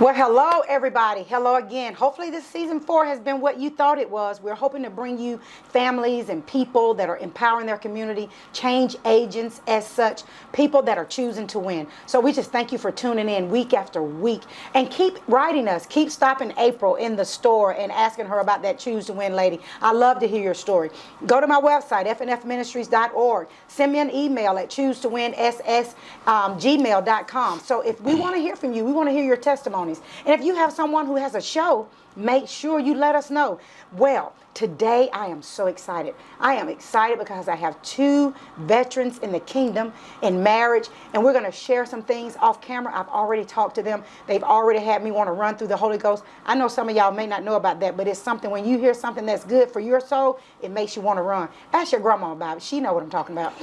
Well, hello, everybody. Hello again. Hopefully this season 4 has been what you thought it was. We're hoping to bring you families and people that are empowering their community, change agents as such, people that are choosing to win. So we just thank you for tuning in week after week. And keep writing us. Keep stopping April in the store and asking her about that Choose to Win lady. I love to hear your story. Go to my website, fnfministries.org. Send me an email at choose2winss@gmail.com. So if we want to hear from you, we want to hear your testimony. And if you have someone who has a show, make sure you let us know. Well, today I am so excited. I am excited because I have 2 veterans in the kingdom in marriage, and we're going to share some things off camera. I've already talked to them. They've already had me want to run through the Holy Ghost. I know some of y'all may not know about that, but it's something when you hear something that's good for your soul, it makes you want to run. Ask your grandma about it. She know what I'm talking about.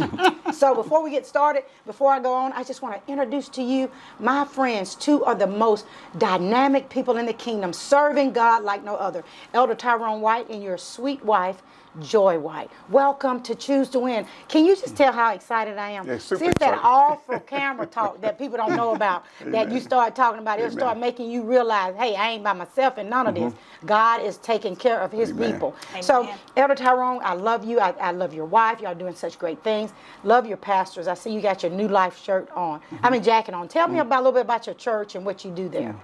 So before we get started, before I go on, I just want to introduce to you my friends. 2 are the most dynamic people in the kingdom, serving God like no other. Elder Tyron White and your sweet wife, Joye White. Welcome to Choose to Win. Can you just tell how excited I am? Yeah, super Since that excited. awful camera talk that people don't know about, that you start talking about, it'll start making you realize, hey, I ain't by myself in none of this. God is taking care of his people. Amen. So, Elder Tyrone, I love you. I love your wife. Y'all doing such great things. Love your pastors. I see you got your New Life shirt on. Jacket on. Tell me about a little bit about your church and what you do there.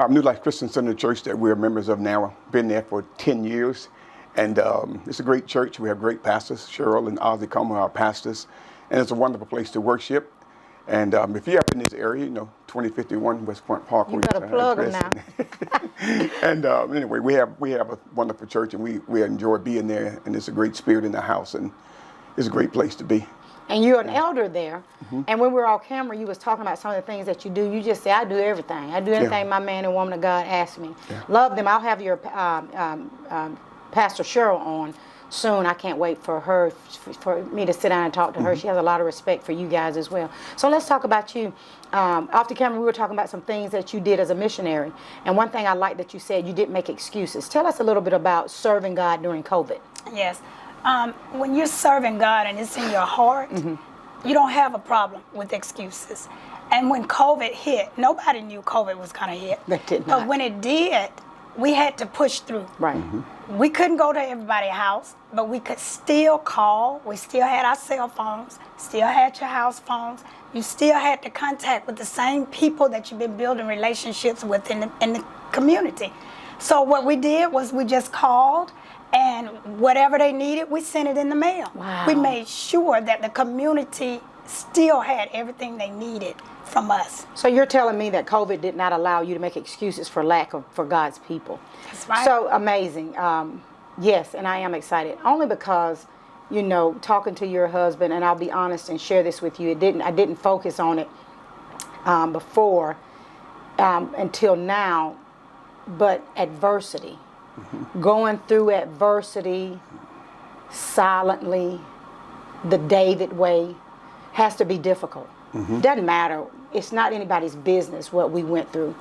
New Life Christian Center Church that we're members of now. Been there for 10 years. And it's a great church. We have great pastors. Cheryl and Ozzy Comer are our pastors. And it's a wonderful place to worship. And if you're up in this area, 2051 West Point Parkway. You better plug them now. And anyway, we have a wonderful church, and we enjoy being there. And it's a great spirit in the house. And it's a great place to be. And you're an elder there. And when we were on camera, you was talking about some of the things that you do. You just say, I do everything. I do anything my man and woman of God asks me. Yeah. Love them. I'll have your Pastor Cheryl on soon. I can't wait for her, for me to sit down and talk to her. She has a lot of respect for you guys as well. So let's talk about you. Off the camera, we were talking about some things that you did as a missionary. And one thing I like that you said, you didn't make excuses. Tell us a little bit about serving God during COVID. Yes. When you're serving God and it's in your heart, you don't have a problem with excuses. And when COVID hit, nobody knew COVID was going to hit. They did not. But when it did, we had to push through. Right. We couldn't go to everybody's house, but we could still call. We still had our cell phones, still had your house phones. You still had to contact with the same people that you've been building relationships with in the community. So what we did was we just called, and whatever they needed, we sent it in the mail. Wow. We made sure that the community still had everything they needed from us. So you're telling me that COVID did not allow you to make excuses for for God's people. That's right. So amazing. Yes, and I am excited only because, talking to your husband, and I'll be honest and share this with you. I didn't focus on it before until now, but adversity, going through adversity silently, the David way, has to be difficult. Doesn't matter. It's not anybody's business what we went through.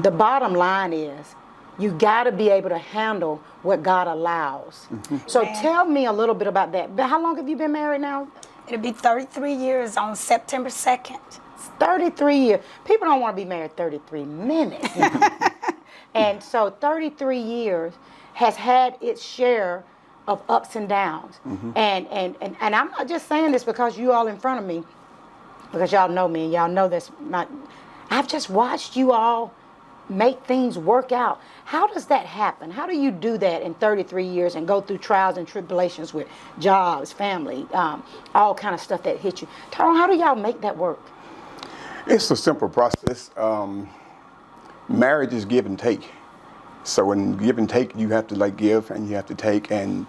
The bottom line is you got to be able to handle what God allows. So tell me a little bit about that. How long have you been married now? It'll be 33 years on September 2nd. 33 years. People don't want to be married 33 minutes. And so 33 years has had its share of ups and downs. And I'm not just saying this because you all in front of me, because y'all know me and y'all know this. I've just watched you all make things work out. How does that happen? How do you do that in 33 years and go through trials and tribulations with jobs, family, all kind of stuff that hit you? Tyron, how do y'all make that work? It's a simple process. Marriage is give and take. So in give and take, you have to give and you have to take, and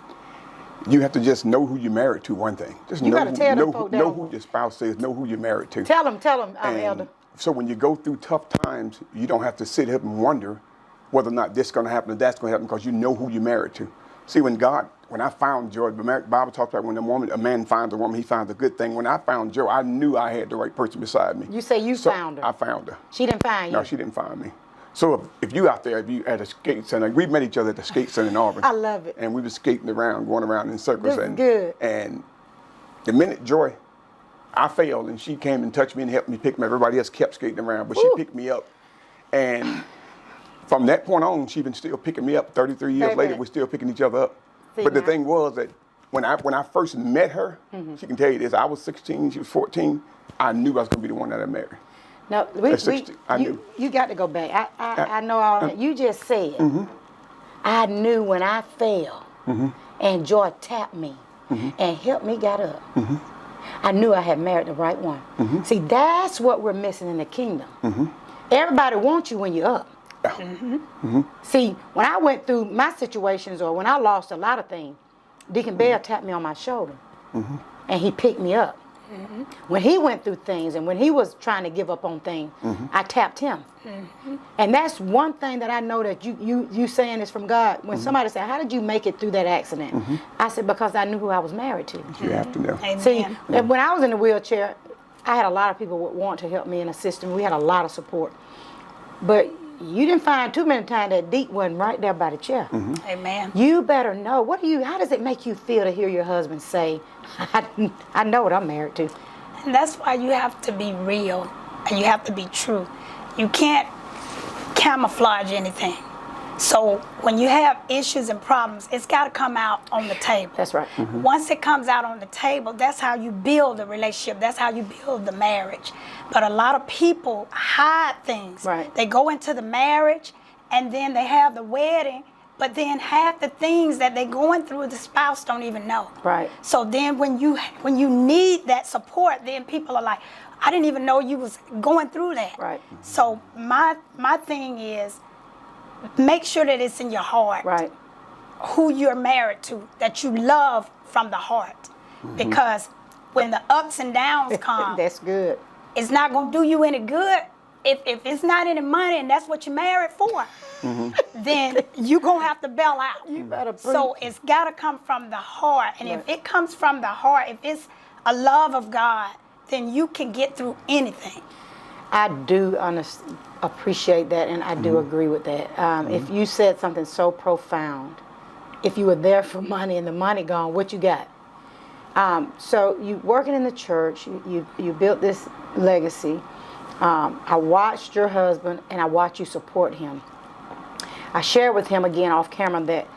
you have to just know who you're married to. One thing, just You gotta tell them folk know that. who your spouse is, know who you're married to. Tell them, And Elder. so when you go through tough times, you don't have to sit here and wonder whether or not this is going to happen or that's going to happen, because you know who you're married to. See, when I found Joye, the Bible talks about when a man finds a woman, he finds a good thing. When I found Joye, I knew I had the right person beside me. You say you found her. I found her. She didn't find you. No, she didn't find me. So if you out there, if you at a skate center, we met each other at the skate center in Auburn. I love it. And we were skating around, going around in circles. This is good. And the minute Joye, I failed, and she came and touched me and helped me pick me up. Everybody else kept skating around, but she picked me up. And from that point on, she's been still picking me up. 33 years Amen. later, we're still picking each other up. See, But the now- thing was that when I first met her, she can tell you this, I was 16, she was 14, I knew I was going to be the one that I married. No, At 16, I knew. you got to go back. I know all that. You just said, I knew when I fell and Joy tapped me and helped me get up. I knew I had married the right one. See, that's what we're missing in the kingdom. Everybody wants you when you're up. See, when I went through my situations or when I lost a lot of things, Deacon Bell tapped me on my shoulder and he picked me up. When he went through things and when he was trying to give up on things, I tapped him. And that's one thing that I know that you saying is from God. When somebody said, how did you make it through that accident? I said, because I knew who I was married to. You have to know. Amen. See, when I was in the wheelchair, I had a lot of people would want to help me and assist me. We had a lot of support. But you didn't find too many times that Deke wasn't right there by the chair. Amen. You better know. How does it make you feel to hear your husband say, I know what I'm married to? And that's why you have to be real and you have to be true. You can't camouflage anything. So when you have issues and problems, it's got to come out on the table. That's right. Once it comes out on the table, that's how you build a relationship. That's how you build the marriage. But a lot of people hide things. Right. They go into the marriage and then they have the wedding, but then half the things that they're going through, the spouse don't even know. Right. So then when you need that support, then people are like, I didn't even know you was going through that. Right. So my thing is, make sure that it's in your heart. Right. Who you're married to, that you love from the heart. Because when the ups and downs come, That's good. it's not going to do you any good. If it's not any money and that's what you're married for, then you're going to have to bail out. You better So preach. it's got to come from the heart. And if Right. it comes from the heart, if it's a love of God, then you can get through anything. I do appreciate that, and I do agree with that. If you said something so profound, if you were there for money and the money gone, what you got? So you working in the church, you built this legacy. I watched your husband, and I watched you support him. I shared with him again off camera that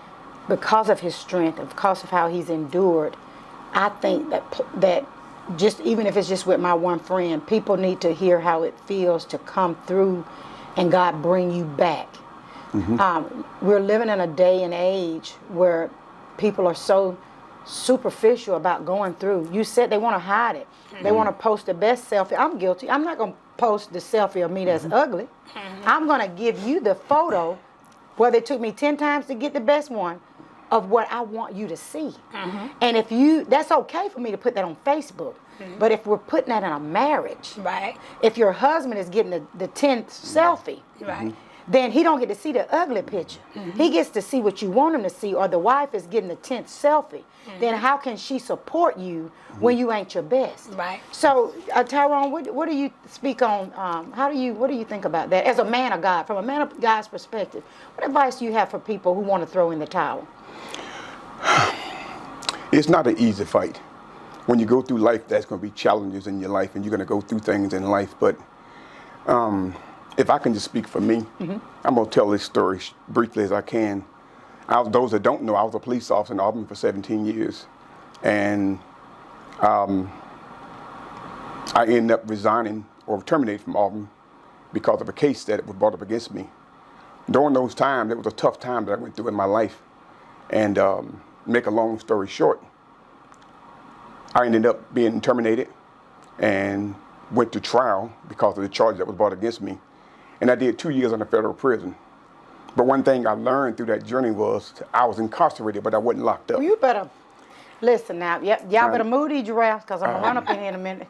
because of his strength, and because of how he's endured, I think that just even if it's just with my one friend, people need to hear how it feels to come through and God bring you back. We're living in a day and age where people are so superficial about going through. You said they want to hide it. They want to post the best selfie. I'm guilty. I'm not going to post the selfie of me that's ugly. I'm going to give you the photo, whether it took me 10 times to get the best one, of what I want you to see. And if that's okay for me to put that on Facebook. But if we're putting that in a marriage, Right. if your husband is getting the 10th selfie, Right. then he don't get to see the ugly picture. He gets to see what you want him to see, or the wife is getting the 10th selfie. Then how can she support you when you ain't your best? Right. So, Tyron, what do you speak on? What do you think about that as a man of God, from a man of God's perspective? What advice do you have for people who want to throw in the towel? It's not an easy fight. When you go through life, there's going to be challenges in your life, and you're going to go through things in life. But if I can just speak for me, I'm going to tell this story briefly as I can. Those that don't know, I was a police officer in Auburn for 17 years. And I ended up resigning or terminated from Auburn because of a case that was brought up against me. During those times, it was a tough time that I went through in my life. And make a long story short, I ended up being terminated and went to trial because of the charge that was brought against me. And I did 2 years in a federal prison. But one thing I learned through that journey was I was incarcerated, but I wasn't locked up. Well, you better listen now. Y'all better move these giraffes, because I'm going to run up in here in a minute.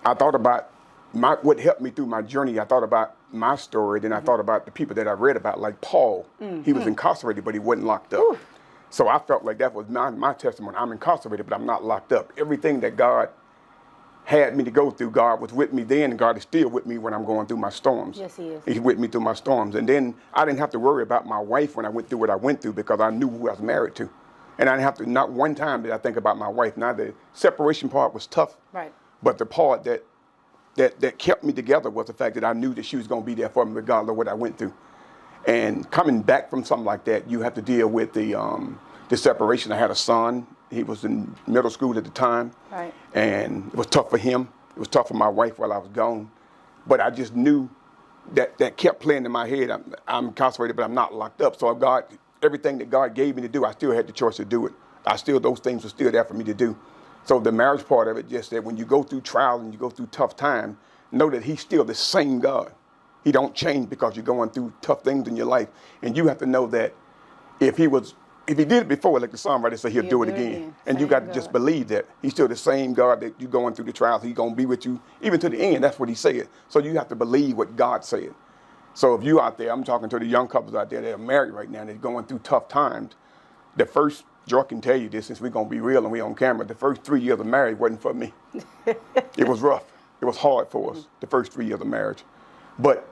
I thought about what helped me through my journey. I thought about my story, then I thought about the people that I read about, like Paul. He was incarcerated, but he wasn't locked up. Ooh. So I felt like that was my testimony. I'm incarcerated, but I'm not locked up. Everything that God had me to go through, God was with me then, and God is still with me when I'm going through my storms. Yes, He is. He's with me through my storms. And then I didn't have to worry about my wife when I went through what I went through, because I knew who I was married to. And I didn't have to, not one time did I think about my wife. Now, the separation part was tough. Right. But the part that that kept me together was the fact that I knew that she was going to be there for me regardless of what I went through. And coming back from something like that, you have to deal with the separation. I had a son. He was in middle school at the time. Right. And it was tough for him. It was tough for my wife while I was gone. But I just knew that kept playing in my head. I'm incarcerated, but I'm not locked up. So everything that God gave me to do, I still had the choice to do it. Those things were still there for me to do. So the marriage part of it, just that when you go through trials and you go through tough times, know that he's still the same God. He don't change because you're going through tough things in your life. And you have to know that if he did it before, like the songwriter said, he'll do it again. And you got to just believe that he's still the same God that you're going through the trials. He's going to be with you even to the end. That's what he said. So you have to believe what God said. So if you out there, I'm talking to the young couples out there that are married right now, they're going through tough times. The first, Joye can tell you this, since we're going to be real and we're on camera, the first 3 years of marriage wasn't for me. It was rough. It was hard for us, the first 3 years of marriage. But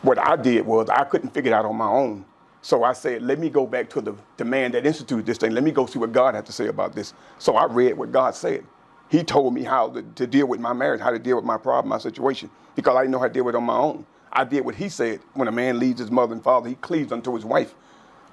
what I did was I couldn't figure it out on my own. So I said, let me go back to the man that instituted this thing. Let me go see what God had to say about this. So I read what God said. He told me how to deal with my marriage, how to deal with my problem, my situation, because I didn't know how to deal with it on my own. I did what he said. When a man leaves his mother and father, he cleaves unto his wife.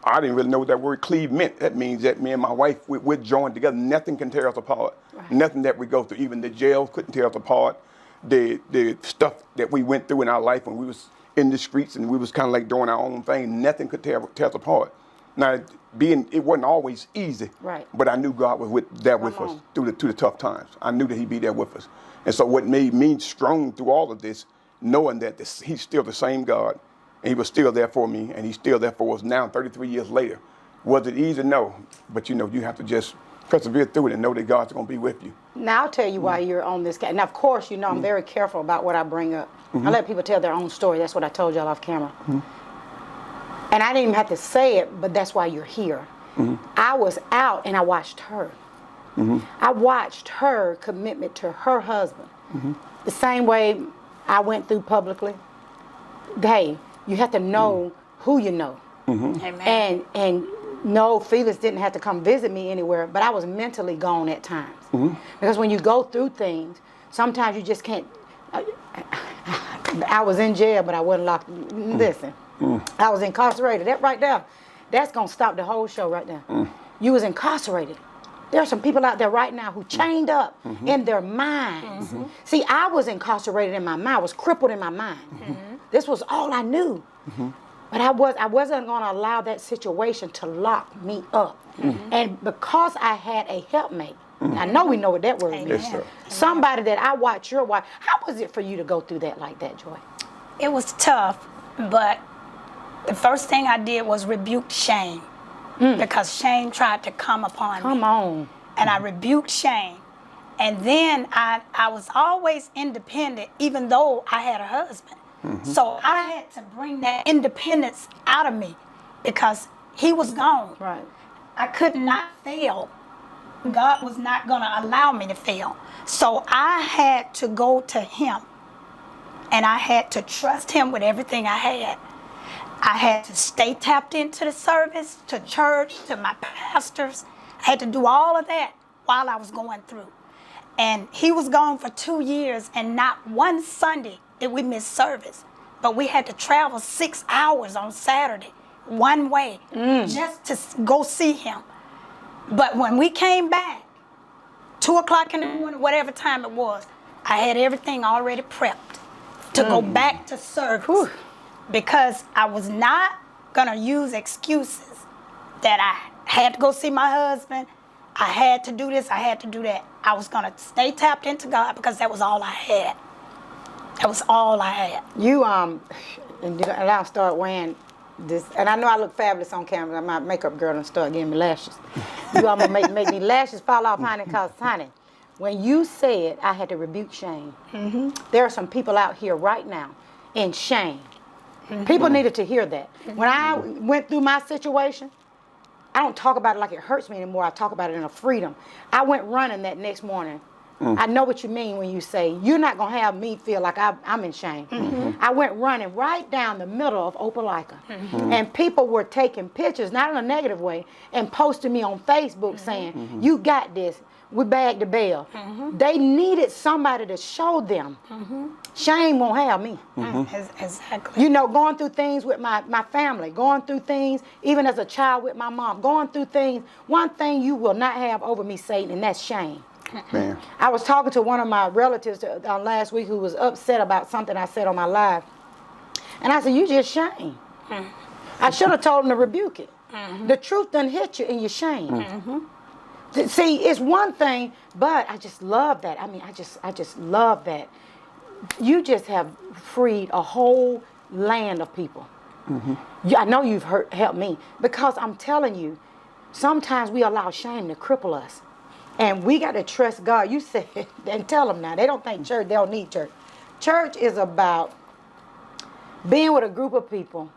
I didn't really know what that word cleave meant. That means that me and my wife, we're joined together. Nothing can tear us apart. Right. Nothing that we go through, even the jail couldn't tear us apart. The stuff that we went through in our life when we was in the streets and we was kind of like doing our own thing, nothing could tear us apart. Now, it wasn't always easy, right, but I knew God was there with us through the tough times. I knew that he'd be there with us. And so what made me strong through all of this, knowing that he's still the same God, and he was still there for me, and he's still there for us now, 33 years later. Was it easy? No. But you have to just persevere through it and know that God's going to be with you. Now, I'll tell you why you're on this. And of course, I'm very careful about what I bring up. I let people tell their own story. That's what I told y'all off camera. And I didn't even have to say it, but that's why you're here. I was out and I watched her. I watched her commitment to her husband. The same way I went through publicly. Hey, you have to know who you know. Amen. And no, Felix didn't have to come visit me anywhere, but I was mentally gone at times. Because when you go through things, sometimes you just can't. I was in jail, but I wasn't locked. Listen, I was incarcerated. That right there, that's going to stop the whole show right there. You was incarcerated. There are some people out there right now who chained up in their minds. See, I was incarcerated in my mind. I was crippled in my mind. This was all I knew. But I wasn't going to allow that situation to lock me up. And because I had a helpmate, I know we know what that word means. Yes, sir. Somebody that I watch your wife. How was it for you to go through that like that, Joye? It was tough, but the first thing I did was rebuke shame. Because shame tried to come upon me. Come on. And I rebuked shame. And then I was always independent, even though I had a husband. So I had to bring that independence out of me because he was gone. Right. I could not fail. God was not going to allow me to fail. So I had to go to him. And I had to trust him with everything I had. I had to stay tapped into the service, to church, to my pastors. I had to do all of that while I was going through. And he was gone for 2 years, and not one Sunday did we miss service. But we had to travel 6 hours on Saturday, one way, just to go see him. But when we came back, 2 o'clock in the morning, whatever time it was, I had everything already prepped to go back to service. Because I was not going to use excuses that I had to go see my husband, I had to do this, I had to do that. I was going to stay tapped into God because that was all I had. That was all I had. You, and I'll start wearing this, and I know I look fabulous on camera. My makeup girl and start giving me lashes. You almost make me lashes fall off, honey, because, honey, when you said I had to rebuke shame, there are some people out here right now in shame. People needed to hear that. When I went through my situation, I don't talk about it like it hurts me anymore. I talk about it in a freedom. I went running that next morning. I know what you mean when you say, you're not going to have me feel like I'm in shame. I went running right down the middle of Opelika. And people were taking pictures, not in a negative way, and posting me on Facebook saying, you got this. we bagged the bell. They needed somebody to show them. Shame won't have me. Exactly. You know, going through things with my family, going through things, even as a child with my mom, going through things. One thing you will not have over me, Satan, and that's shame. Man. I was talking to one of my relatives last week who was upset about something I said on my live. And I said, you just shame. I should have told him to rebuke it. The truth done hit you in your shame. See, it's one thing, but I just love that. I mean, I just love that. You just have freed a whole land of people. I know you've helped me, because I'm telling you, sometimes we allow shame to cripple us. And we got to trust God. You said, and tell them now, they don't think church, they don't need church. Church is about being with a group of people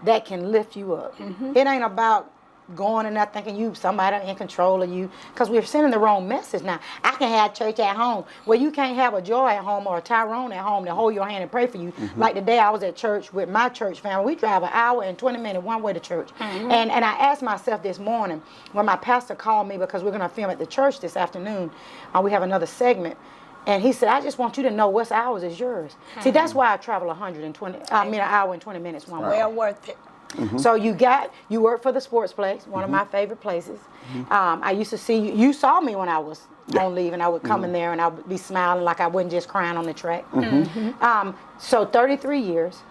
that can lift you up. It ain't about going and not thinking you somebody in control of you, because we're sending the wrong message now. I can have church at home. Well, you can't have a Joye at home or a Tyron at home to hold your hand and pray for you. Like the day I was at church with my church family, we drive an hour and 20 minutes one way to church. And I asked myself this morning when my pastor called me, because we're going to film at the church this afternoon. We have another segment. And he said, I just want you to know what's ours is yours. See, that's why I travel an hour and 20 minutes one way. Well worth it. So you work for the sports place, one of my favorite places. I used to see you saw me when I was on leave, and I would come in there and I would be smiling like I wasn't just crying on the track. So 33 years,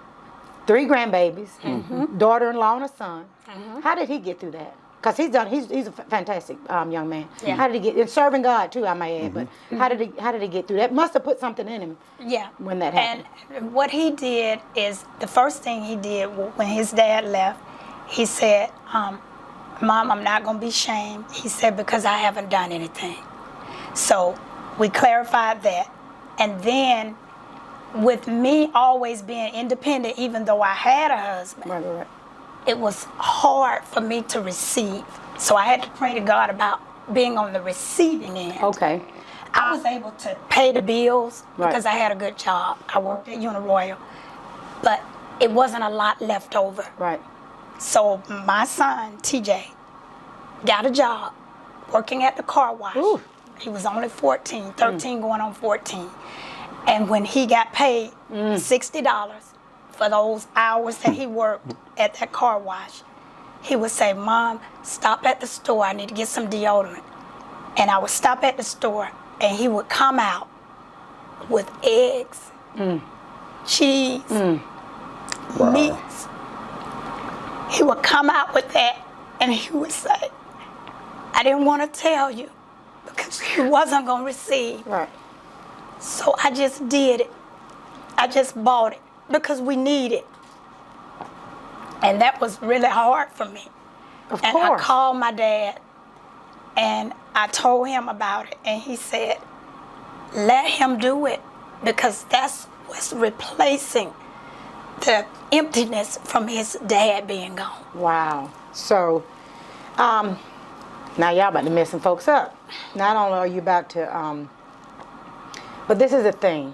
3 grandbabies, daughter-in-law and a son. How did he get through that? Because he's a fantastic young man. Yeah. How did he get, and serving God too, I may add, but how did he get through that? Must have put something in him. Yeah. When that happened. And what he did is, the first thing he did when his dad left, he said, Mom, I'm not going to be shamed. He said, because I haven't done anything. So we clarified that. And then with me always being independent, even though I had a husband, Right. it was hard for me to receive. So I had to pray to God about being on the receiving end. Okay. I was able to pay the bills Right. because I had a good job. I worked at Uniroyal, but it wasn't a lot left over. Right. So my son, TJ, got a job working at the car wash. Ooh. He was only 14, 13 going on 14. And when he got paid $60 for those hours that he worked at that car wash, he would say, Mom, stop at the store. I need to get some deodorant. And I would stop at the store, and he would come out with eggs, cheese, meats. He would come out with that, and he would say, I didn't want to tell you because you wasn't going to receive. Right. So I just did it. I just bought it because we need it. And that was really hard for me. Of And course. I called my dad, and I told him about it, and he said, let him do it, because that's what's replacing the emptiness from his dad being gone. Wow. So, now y'all about to mess some folks up. Not only are you about to, but this is the thing,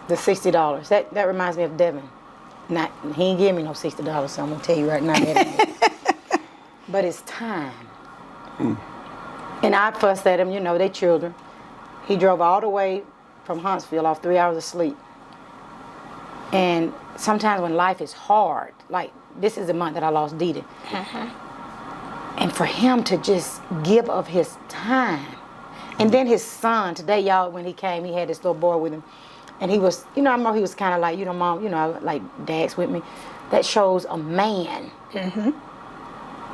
the $60. That reminds me of Devin. He ain't give me no $60, so I'm gonna tell you right now. That ain't. But it's time. And I fussed at him, they children. He drove all the way from Huntsville off 3 hours of sleep. And sometimes when life is hard, like this is the month that I lost Dee Dee. And for him to just give of his time. And then his son, today, y'all, when he came, he had this little boy with him. And he was, I know he was kind of like, Mom, like Dad's with me. That shows a man.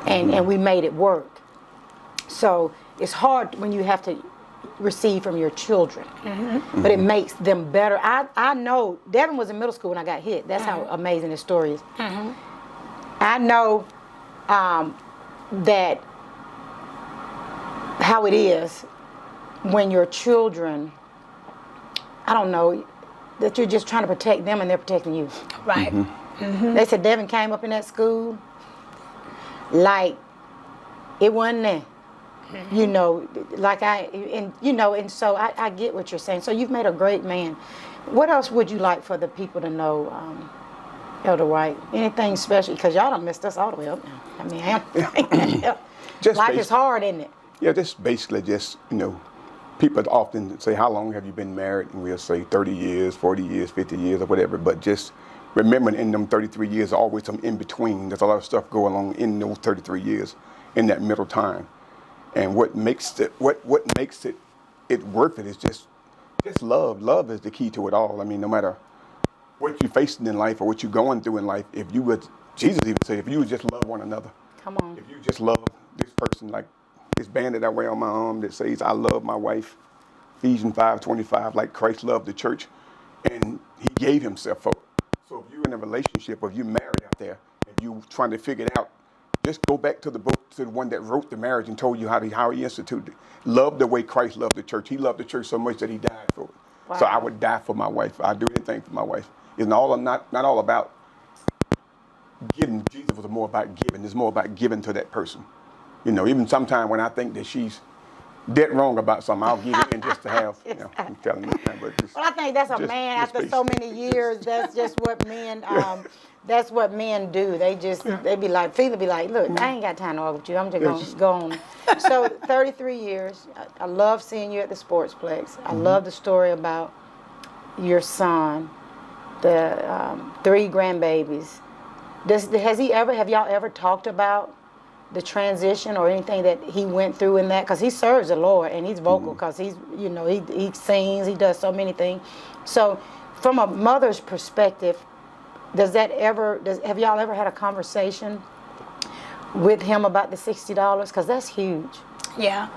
And we made it work. So it's hard when you have to receive from your children. But it makes them better. I know, Devin was in middle school when I got hit. That's how amazing his story is. I know that how it is when your children, I don't know, that you're just trying to protect them and they're protecting you. Right. They said Devin came up in that school like it wasn't there. And so I get what you're saying. So you've made a great man. What else would you like for the people to know, Elder White? Anything special? Because y'all done messed us all the way up now. I mean, Just life is hard, isn't it? Yeah, just basically just, people often say, how long have you been married? And we'll say 30 years, 40 years, 50 years, or whatever. But just remembering in them 33 years, always some in between. There's a lot of stuff going on in those 33 years, in that middle time. And what makes it worth it is just love. Love is the key to it all. I mean, no matter what you're facing in life or what you're going through in life, if you would, Jesus even said, if you would just love one another. Come on. If you just love this person, like this band that I wear on my arm that says, I love my wife, Ephesians 5:25, like Christ loved the church, and he gave himself for it. So if you're in a relationship or if you're married out there, and you're trying to figure it out, just go back to the book, to the one that wrote the marriage and told you how he instituted it. Love the way Christ loved the church. He loved the church so much that he died for it. Wow. So I would die for my wife. I'd do anything for my wife. It's not all about giving. Jesus was more about giving. It's more about giving to that person. Even sometimes when I think that she's dead wrong about something, I'll give in just to have, I'm telling you. But well, I think that's a man after so many years. That's just what men. That's what men do. They be like, Philip be like, look, I ain't got time to argue with you. I'm just gonna go on. So 33 years. I love seeing you at the Sportsplex. I love the story about your son, the 3 grandbabies. Have y'all ever talked about the transition or anything that he went through in that? Because he serves the Lord and he's vocal because he's, he sings, he does so many things. So from a mother's perspective, have y'all ever had a conversation with him about the $60? Because that's huge. Yeah.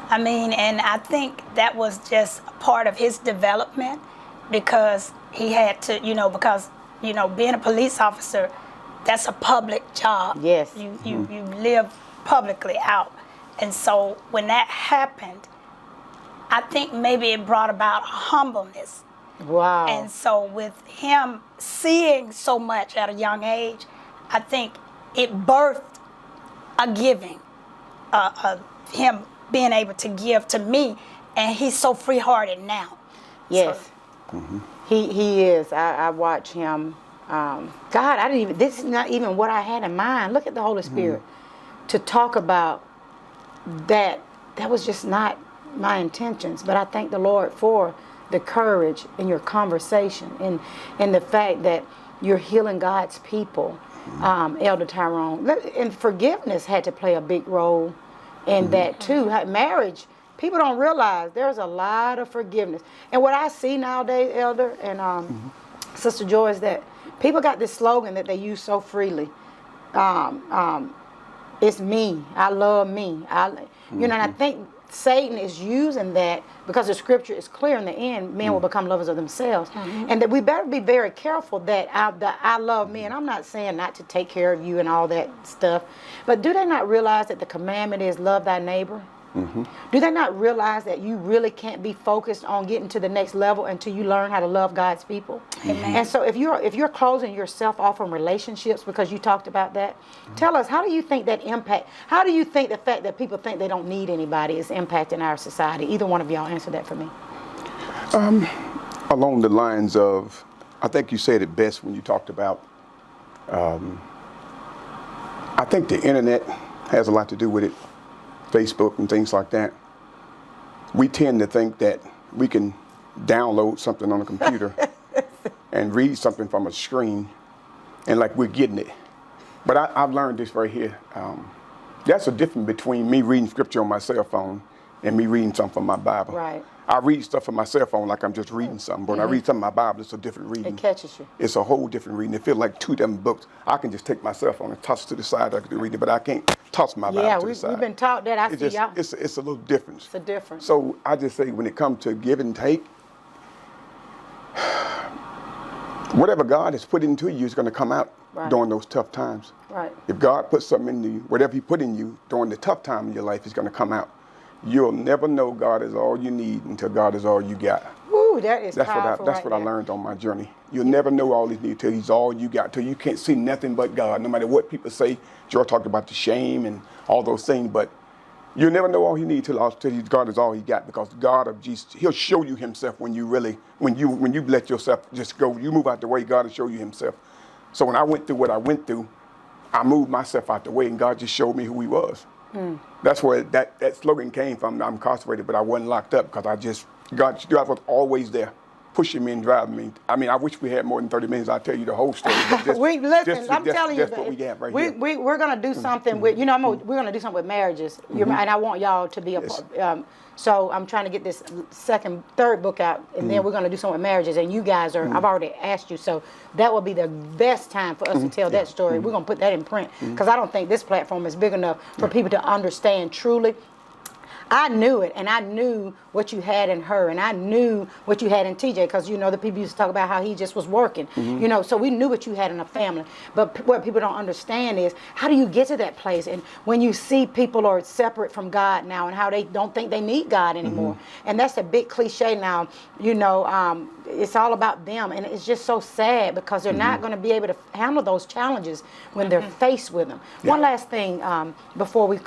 I mean, and I think that was just part of his development because he had to, being a police officer, that's a public job. Yes. You live publicly out. And so when that happened, I think maybe it brought about a humbleness. Wow. And so with him seeing so much at a young age, I think it birthed a giving, him being able to give to me. And he's so free-hearted now. Yes. So, He is. I watch him. God, this is not even what I had in mind. Look at the Holy Spirit. To talk about that was just not my intentions. But I thank the Lord for the courage in your conversation and the fact that you're healing God's people, Elder Tyron. And forgiveness had to play a big role in that too. Marriage, people don't realize there's a lot of forgiveness. And what I see nowadays, Elder and Sister Joye, is that people got this slogan that they use so freely. It's me. I love me. And I think Satan is using that because the scripture is clear in the end, men will become lovers of themselves. And that we better be very careful that I love me. And I'm not saying not to take care of you and all that stuff. But do they not realize that the commandment is love thy neighbor? Do they not realize that you really can't be focused on getting to the next level until you learn how to love God's people? Amen. And so if you're closing yourself off from relationships because you talked about that, tell us, how do you think that how do you think the fact that people think they don't need anybody is impacting our society? Either one of y'all answer that for me. Along the lines of, I think you said it best when you talked about, I think the internet has a lot to do with it. Facebook and things like that. We tend to think that we can download something on a computer and read something from a screen and like we're getting it. But I've learned this right here. That's a difference between me reading scripture on my cell phone and me reading something from my Bible. Right. I read stuff from my cell phone like I'm just reading something, but when I read something in my Bible, it's a different reading. It catches you. It's a whole different reading. It feels like 2 different books. I can just take my cell phone and toss it to the side. I can read it, but I can't toss my Bible to the side. We've been taught that. It's a little difference. It's a difference. So I just say when it comes to give and take, whatever God has put into you is going to come out during those tough times. Right. If God puts something in you, whatever he put in you during the tough time in your life is going to come out. You'll never know God is all you need until God is all you got. Ooh, that is powerful. That's what I learned on my journey. You'll never know all he needs till he's all you got, till you can't see nothing but God. No matter what people say, Joe talked about the shame and all those things, but you'll never know all he needs till God is all he got, because God of Jesus, he'll show you himself when you let yourself just go. You move out the way, God will show you himself. So when I went through what I went through, I moved myself out the way and God just showed me who he was. That's where that slogan came from. I'm incarcerated, but I wasn't locked up because God was always there, pushing me and driving me. I mean, I wish we had more than 30 minutes. I'll tell you the whole story. But I'm telling you, that's what we got right here. We're gonna do something with, we're gonna do something with marriages, and I want y'all to be a part. So I'm trying to get this third book out, and then we're gonna do something with marriages. And you guys are, I've already asked you, so that will be the best time for us to tell that story. We're gonna put that in print because I don't think this platform is big enough for people to understand truly. I knew it, and I knew what you had in her, and I knew what you had in TJ, because the people used to talk about how he just was working, so we knew what you had in a family. But what people don't understand is, how do you get to that place? And when you see people are separate from God now, and how they don't think they need God anymore, and that's a big cliche now, it's all about them, and it's just so sad because they're not going to be able to handle those challenges when they're faced with them. Yeah. One last thing before we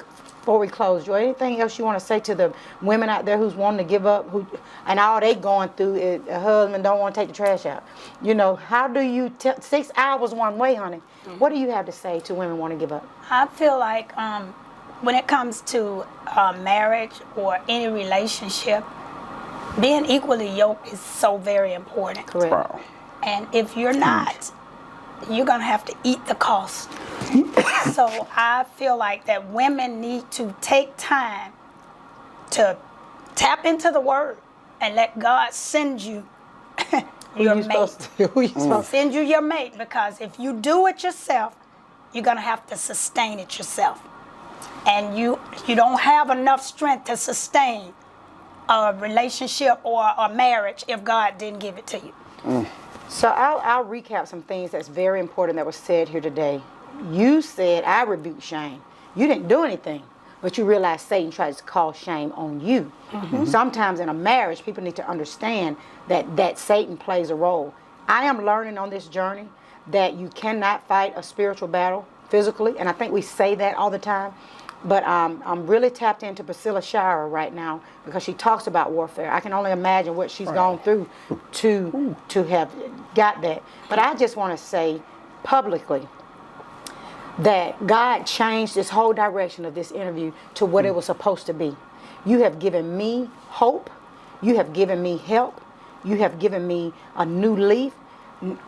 close, Joy, anything else you want to say to the women out there who's wanting to give up, and all they going through is a husband don't want to take the trash out? How do you 6 hours one way, honey? What do you have to say to women want to give up? I feel like when it comes to marriage or any relationship, being equally yoked is so very important. Correct. Wow. And if you're not, you're going to have to eat the cost. So I feel like that women need to take time to tap into the Word and let God send you your mate. Send you your mate, because if you do it yourself, you're going to have to sustain it yourself. And you don't have enough strength to sustain a relationship or a marriage if God didn't give it to you. So I'll recap some things that's very important that was said here today. You said, I rebuke shame. You didn't do anything, but you realize Satan tries to call shame on you. Sometimes in a marriage, people need to understand that Satan plays a role. I am learning on this journey that you cannot fight a spiritual battle physically, and I think we say that all the time. But I'm really tapped into Priscilla Shire right now because she talks about warfare. I can only imagine what she's gone through to have got that. But I just want to say publicly that God changed this whole direction of this interview to what it was supposed to be. You have given me hope. You have given me help. You have given me a new leaf.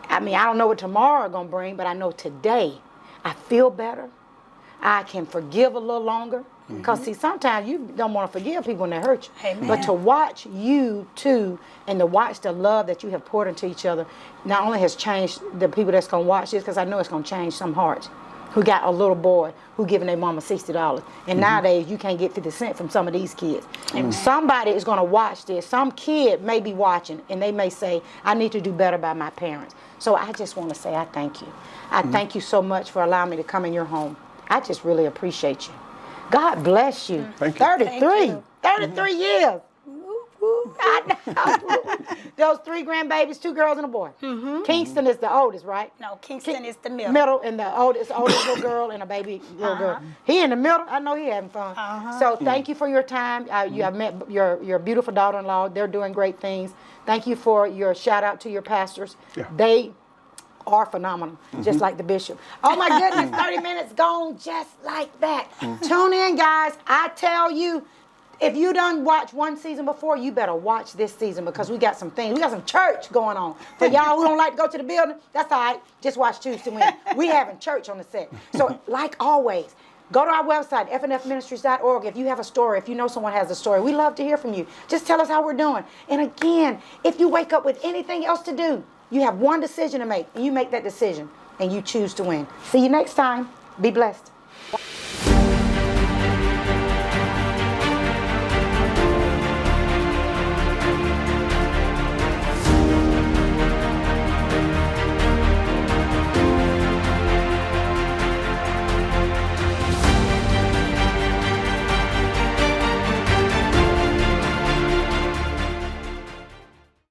I mean, I don't know what tomorrow is going to bring, but I know today I feel better. I can forgive a little longer. Because, see, sometimes you don't want to forgive people when they hurt you. Amen. But to watch you, too, and to watch the love that you have poured into each other, not only has changed the people that's going to watch this, because I know it's going to change some hearts who got a little boy who giving their mama $60. And nowadays, you can't get 50 cents from some of these kids. Somebody is going to watch this. Some kid may be watching, and they may say, I need to do better by my parents. So I just want to say I thank you. I thank you so much for allowing me to come in your home. I just really appreciate you. God bless you. Thank you. 33. Thank you. 33 years. I know. Those 3 grandbabies, 2 girls and a boy. Kingston is the oldest, right? No, Kingston is the middle. Middle, and the oldest little girl and a baby little girl. He in the middle. I know he having fun. So thank you for your time. You have met your beautiful daughter-in-law. They're doing great things. Thank you for your shout out to your pastors. Yeah. They are phenomenal, just like the bishop. Oh my goodness, 30 minutes gone just like that. Tune in, guys. I tell you, if you done watch one season before, you better watch this season, because we got some things. We got some church going on. For y'all who don't like to go to the building, that's all right. Just watch Choose to Win. We having church on the set. So like always, go to our website, fnfministries.org. If you have a story, if you know someone has a story, we love to hear from you. Just tell us how we're doing. And again, if you wake up with anything else to do, you have one decision to make, and you make that decision, and you choose to win. See you next time. Be blessed.